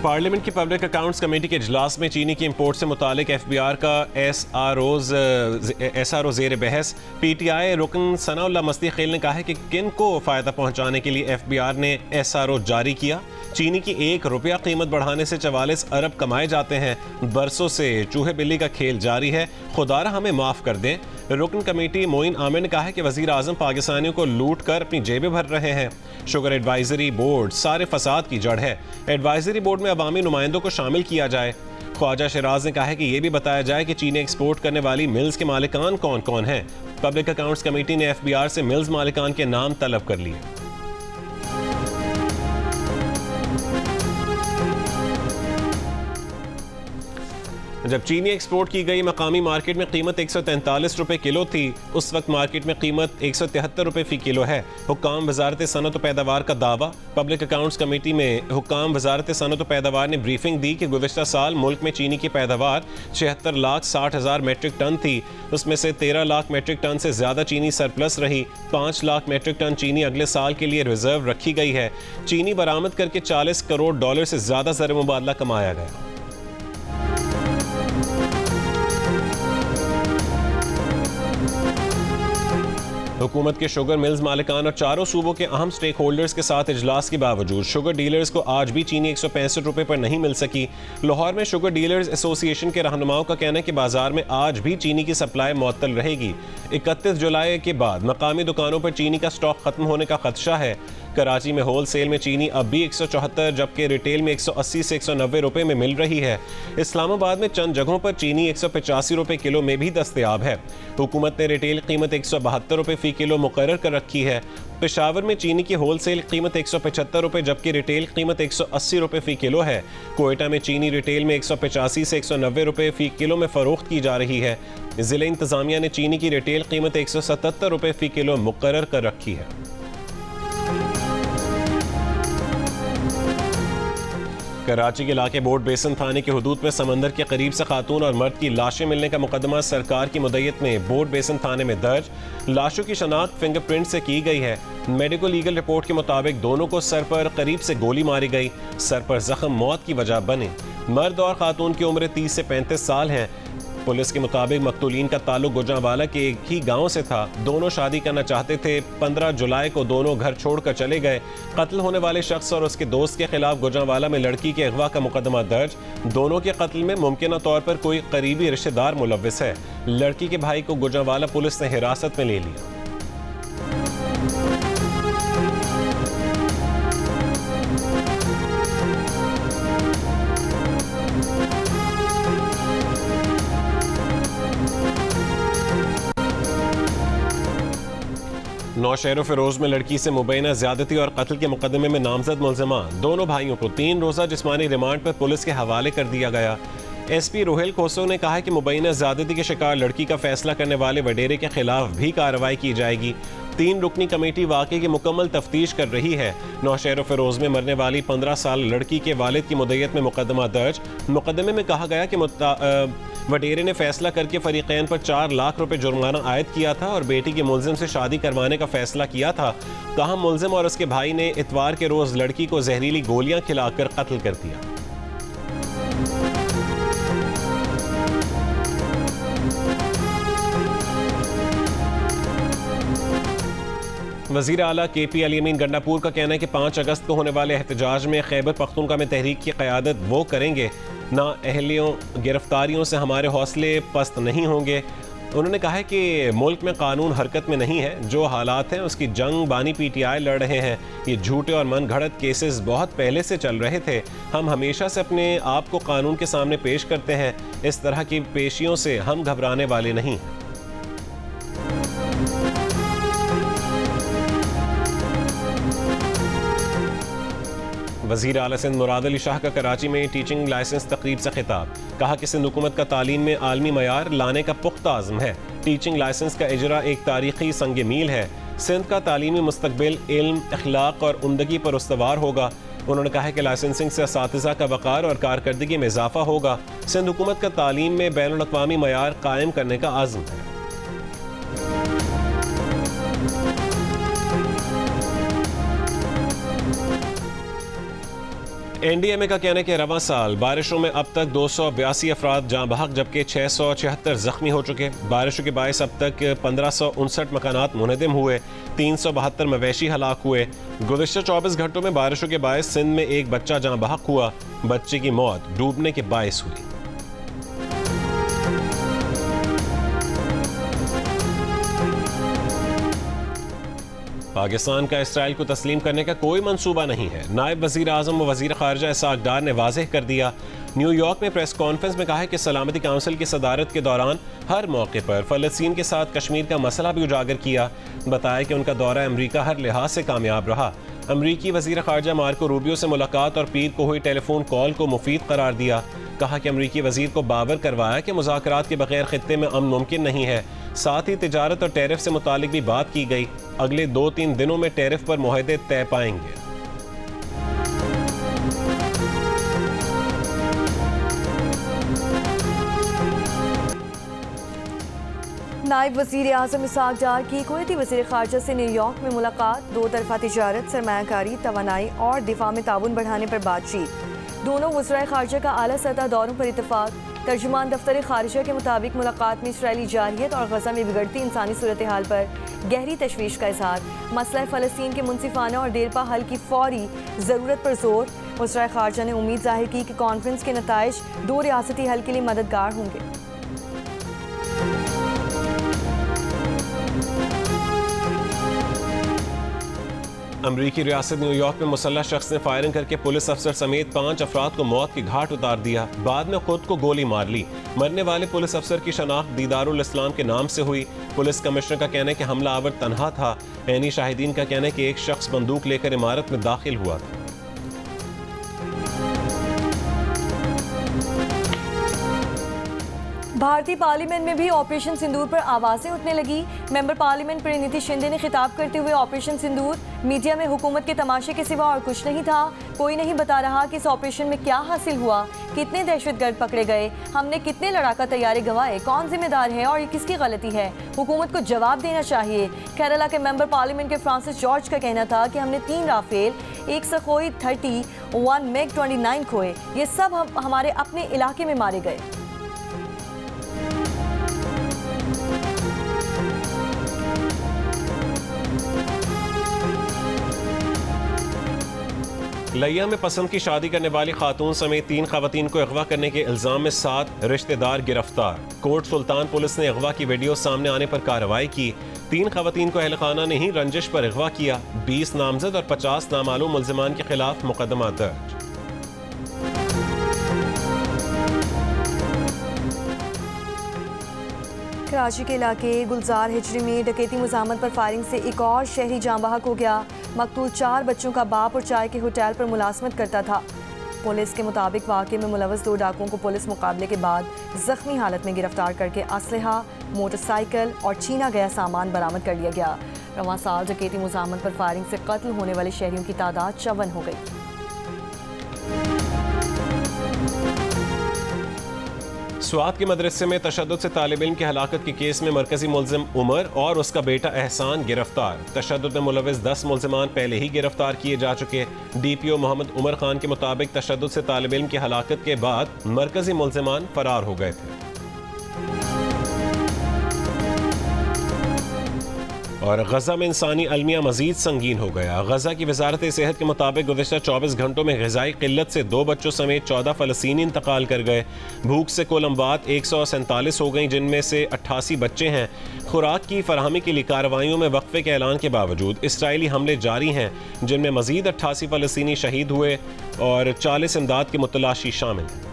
Parliament की public accounts committee के इजलास में चीनी की इंपोर्ट से मुतालिक FBR का SRO ज़ेर बहस। PTI रुकन सनाउल्लाह मस्तीखेल ने कहा है कि किन को फ़ायदा पहुँचाने के लिए FBR ने SRO जारी किया। चीनी की ₹1 कीमत बढ़ाने से 44 अरब कमाए जाते हैं। बरसों से चूहे बिल्ली का खेल जारी है, खुदारा हमें माफ़ कर दें। रुकन कमेटी मोइन आमिर ने कहा है कि वज़ीर आज़म पाकिस्तानियों को लूट कर अपनी जेबें भर रहे हैं। शुगर एडवाइजरी बोर्ड सारे फसाद की जड़ है। एडवाइजरी बोर्ड में अवामी नुमाइंदों को शामिल किया जाए। ख्वाजा शराज ने कहा है कि यह भी बताया जाए कि चीनी एक्सपोर्ट करने वाली मिल्स के मालिकान कौन कौन हैं। पब्लिक अकाउंट्स कमेटी ने FBR से मिल्स मालिकान के नाम तलब कर लिए। जब चीनी एक्सपोर्ट की गई मकामी मार्केट में कीमत 143 रुपये किलो थी, उस वक्त मार्केट में कीमत 173 रुपये फ़ी किलो है। हुक्काम वजारत सनत व पैदावार का दावा। पब्लिक अकाउंट्स कमेटी में हुक्काम वजारत सनत व पैदावार ने ब्रीफिंग दी कि गुज़िश्ता साल मुल्क में चीनी की पैदावार 76,60,000 मेट्रिक टन थी। उसमें से 13 लाख मेट्रिक टन से ज़्यादा चीनी सरप्लस रही। 5 लाख मेट्रिक टन चीनी अगले साल के लिए रिजर्व रखी गई है। चीनी बरामद करके $40 करोड़ से ज़्यादा ज़र मुबादला कमाया गया। हुकूमत के शुगर मिल्स मालिकान और चारों सूबों के अहम स्टेक होल्डर्स के साथ इजलास के बावजूद शुगर डीलर्स को आज भी चीनी 165 रुपये पर नहीं मिल सकी। लाहौर में शुगर डीलर्स एसोसिएशन के रहनुमाओं का कहना है कि बाजार में आज भी चीनी की सप्लाई मुअत्तल रहेगी। 31 जुलाई के बाद मकामी दुकानों पर चीनी का स्टॉक खत्म होने का खदशा है। कराची में होल सेल में चीनी अब भी 174 जबकि रिटेल में 180 से 190 रुपये में मिल रही है। इस्लामाबाद में चंद जगहों पर चीनी 185 रुपये किलो में भी दस्तयाब है। हुकूमत ने रिटेल कीमत 172 रुपये फ़ी किलो मुकर्रर कर रखी है। पेशावर में चीनी की होल सेल कीमत 175 रुपये जबकि रिटेल कीमत 180 रुपये फ़ी किलो है। कोयटा में चीनी रिटेल में 185 से 190 रुपये फ़ी किलो में फ़रोख्त की जा रही है। ज़िला इंतज़ामिया ने चीनी की रिटेल कीमत 177 रुपये फ़ी किलो मुकर्रर कर रखी है। कराची के इलाके बोर्ड बेसन थाने की हुदूद में समंदर के करीब से खातून और मर्द की लाशें मिलने का मुकदमा सरकार की मुद्दत में बोर्ड बेसन थाने में दर्ज। लाशों की शनाख्त फिंगरप्रिंट से की गई है। मेडिकल लीगल रिपोर्ट के मुताबिक दोनों को सर पर करीब से गोली मारी गई। सर पर जख्म मौत की वजह बने। मर्द और खातून की उम्र 30 से 35 साल है। पुलिस के मुताबिक मकतूलीन का ताल्लुक गुजरांवाला के एक ही गांव से था। दोनों शादी करना चाहते थे। 15 जुलाई को दोनों घर छोड़कर चले गए। कत्ल होने वाले शख्स और उसके दोस्त के खिलाफ गुजरांवाला में लड़की के अगवा का मुकदमा दर्ज। दोनों के कत्ल में मुमकिन तौर पर कोई करीबी रिश्तेदार मुलव्विस है। लड़की के भाई को गुजरांवाला पुलिस ने हिरासत में ले लिया। नौशहर फिरोज में लड़की से मुबैना ज्यादती और कत्ल के मुकदमे में नामजद मुल्ज़िमान दोनों भाइयों को 3 रोज़ा जिस्मानी रिमांड पर पुलिस के हवाले कर दिया गया। SP रोहेल खोसो ने कहा कि मुबैना ज्यादती के शिकार लड़की का फैसला करने वाले वडेरे के खिलाफ भी कार्रवाई की जाएगी। 3 रुकनी कमेटी वाक़े की मुकम्मल तफ्तीश कर रही है। नौशहर फिरोज में मरने वाली 15 साल लड़की के वालिद की मुद्दत में मुकदमा दर्ज। मुकदमे में कहा गया कि वडेरे ने फैसला करके फरीकैन पर 4 लाख रुपए जुर्माना आयद किया था और बेटी के मुल्जिम से शादी करवाने का फैसला किया था। ताहम मुल्जिम और उसके भाई ने इतवार के रोज लड़की को जहरीली गोलियां खिलाकर कत्ल कर दिया। वज़ीर आला KP अली अमीन गंडापुर का कहना है कि 5 अगस्त को होने वाले एहतजाज में खैबर पख्तूनख्वा में तहरीक की क़यादत वो करेंगे। ना अहलियों गिरफ्तारियों से हमारे हौसले पस्त नहीं होंगे। उन्होंने कहा है कि मुल्क में कानून हरकत में नहीं है। जो हालात हैं उसकी जंग बानी PTI लड़ रहे हैं। ये झूठे और मन घड़त केसेस बहुत पहले से चल रहे थे। हम हमेशा से अपने आप को कानून के सामने पेश करते हैं। इस तरह की पेशियों से हम घबराने वाले नहीं। वज़ीर आला सिंध मुराद अली शाह का कराची में टीचिंग लाइसेंस तकरीब से खिताब। कहा कि सिंध हुकूमत का तालीम में आलमी मयार लाने का पुख्ता आज़म है। टीचिंग लाइसेंस का इजरा एक तारीखी संग मील है। सिंध का तालीमी मुस्तकबिल इल्म, अखलाक और उमदगी पर उस्तवार होगा। उन्होंने कहा कि लाइसेंसिंग से असातिज़ा का वक़ार और कारकर्दगी में इजाफा होगा। सिंध हुकूमत का तालीम में बैनुल अक़वामी मयार कायम करने का आज़म है। NDMA का कहना है कि रवां साल बारिशों में अब तक 282 अफराद जाँ बहक जबकि 676 जख्मी हो चुके। बारिशों के बायस अब तक 1559 मकानात मुनहदम हुए, 372 मवेशी हलाक हुए। गुज़िश्ता 24 घंटों में बारिशों के बायस सिंध में एक बच्चा जाँ बहक हुआ, बच्चे की मौत डूबने के बायस हुई। पाकिस्तान का इसराइल को तस्लीम करने का कोई मंसूबा नहीं है। नायब वज़ीर आज़म व वज़ीर ख़ारजा इसाक डार ने वाज़ेह कर दिया। न्यूयॉर्क में प्रेस कॉन्फ्रेंस में कहा है कि सलामती काउंसिल की सदारत के दौरान हर मौके पर फ़लस्तीन के साथ कश्मीर का मसला भी उजागर किया। बताया कि उनका दौरा अमरीका हर लिहाज से कामयाब रहा। अमरीकी वज़ीर ख़ारजा मार्को रूबियो से मुलाकात और पीर को हुई टेलीफोन कॉल को मुफीद करार दिया। कहा कि अमरीकी वज़ीर को बावर करवाया कि मुज़ाकरात के बगैर ख़ित्ते में अमन मुमकिन नहीं है। साथ ही तिजारत और टैरिफ से मुतालिक भी बात की गई। अगले 2-3 दिनों में टैरिफ पर मुआहदे तय पाएंगे। नायब वज़ीर आज़म इसाक डार की कुवैती वज़ीर ख़ारजा से न्यूयॉर्क में मुलाकात। दो तरफ़ा तिजारत, सरमायाकारी, तवानाई और दिफा में ताउन बढ़ाने पर बातचीत। दोनों वज़राए ख़ारजा का आला सतह दौरों पर इत्तफ़ाक़। तर्जुमान दफ्तर ख़ारजा के मुताबिक मुलाकात में इसराइली जारहियत और गज़ा में बिगड़ती इंसानी सूरत हाल पर गहरी तशवीश का इज़हार। मसला फ़लस्तीन के मुनसिफ़ाना और देरपा हल की फ़ौरी ज़रूरत पर जोर। वज़राए ख़ारजा ने उम्मीद ज़ाहिर की कि कॉन्फ्रेंस के नताइज दो रियासती हल के लिए मददगार होंगे। अमरीकी रियासत न्यूयॉर्क में मुसल्लह शख्स ने फायरिंग करके पुलिस अफसर समेत 5 अफराद को मौत की घाट उतार दिया। बाद में खुद को गोली मार ली। मरने वाले पुलिस अफसर की शनाख्त दीदारुल इस्लाम के नाम से हुई। पुलिस कमिश्नर का कहना है कि हमलावर तनहा था। ऐनी शाहिदीन का कहना है कि एक शख्स बंदूक लेकर इमारत में दाखिल हुआ था। भारतीय पार्लियामेंट में भी ऑपरेशन सिंदूर पर आवाजें उठने लगी। मेंबर पार्लियामेंट प्रीनिधि शिंदे ने खिताब करते हुए ऑपरेशन सिंदूर मीडिया में हुकूमत के तमाशे के सिवा और कुछ नहीं था। कोई नहीं बता रहा कि इस ऑपरेशन में क्या हासिल हुआ, कितने दहशतगर्द पकड़े गए, हमने कितने लड़ाका तैयारे गंवाए, कौन जिम्मेदार है और ये किसकी गलती है। हुकूमत को जवाब देना चाहिए। केरला के मेंबर पार्लियामेंट के फ्रांसिस जॉर्ज का कहना था कि हमने 3 राफेल, 1 सखोई 30, 1 मिग 29 खोए। ये सब हमारे अपने इलाके में मारे गए। लिया में पसंद की शादी करने वाली खातून समेत 3 खवातीन को अगवा करने के इल्जाम में 7 रिश्तेदार गिरफ्तार। कोट सुल्तान पुलिस ने अगवा की वीडियो सामने आने पर कार्रवाई की। 3 खवातीन को अहल खाना ने ही रंजिश पर अगवा किया। 20 नामजद और 50 नामालूम मुल्जिमान के खिलाफ मुकदमा दर्ज। कराची के इलाके गुलजार हिजरी में डकैती मुज़ामत पर फायरिंग से एक और शहरी जाँ बहक हो गया। मकतूल 4 बच्चों का बाप और चाय के होटल पर मुलाजमत करता था। पुलिस के मुताबिक वाक़े में मुलव्वस 2 डाकुओं को पुलिस मुकाबले के बाद जख्मी हालत में गिरफ्तार करके असलहा, मोटरसाइकिल और छीना गया सामान बरामद कर लिया गया। रवां साल डकैती मुज़ामत पर फायरिंग से कत्ल होने वाले शहरियों की तादाद 54 हो गई। स्वात के मदरसे में तशद्दुद से तालिब इल्म की हलाकत के केस में मरकजी मुल्जिम उमर और उसका बेटा एहसान गिरफ्तार। तशद्दुद में मुलव्विस 10 मुल्जिमान पहले ही गिरफ्तार किए जा चुके। DPO मोहम्मद उमर खान के मुताबिक तशद्दुद से तालिब इल्म की हलाकत के बाद मरकजी मुल्जिमान फरार हो गए थे। और गजा में इंसानी अलमिया मजीद संगीन हो गया। गजा की वजारत सेहत के मुताबिक गुज़िश्ता 24 घंटों में ग़िज़ाई क़िल्लत से 2 बच्चों समेत 14 फ़लस्तीनी इंतकाल कर गए। भूख से कुल अमवात 147 हो गई, जिनमें से 88 बच्चे हैं। खुराक की फराहमी के लिए कार्रवाइयों में वक्फे के ऐलान के बावजूद इसराइली हमले जारी हैं, जिनमें मजीद 88 फ़लस्तीनी शहीद हुए और 40 इमदाद के मुतलाशी शामिल हैं।